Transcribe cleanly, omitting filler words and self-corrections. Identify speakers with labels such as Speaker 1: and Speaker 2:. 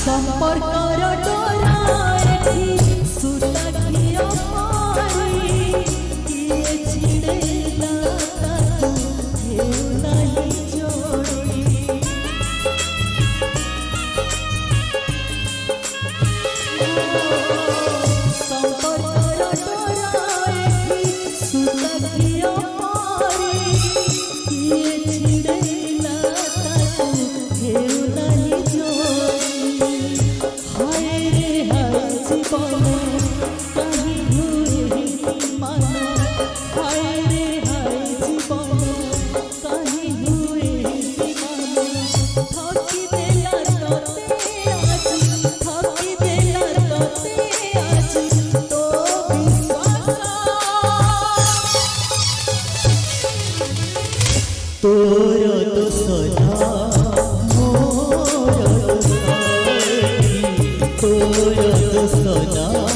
Speaker 1: সম্পর্কর ডোরায় সুতা ঘিয় পারি কিয়ে ছিড়ে লাতা হেউ নাহি জড়ি সম্পর্কর ডোরায় সুতা ঘিয় পারি কিয়ে ছিড়ে লাতা হেউ নাহি জড়ি तोर दोसना मोर दोसना तोर दोसना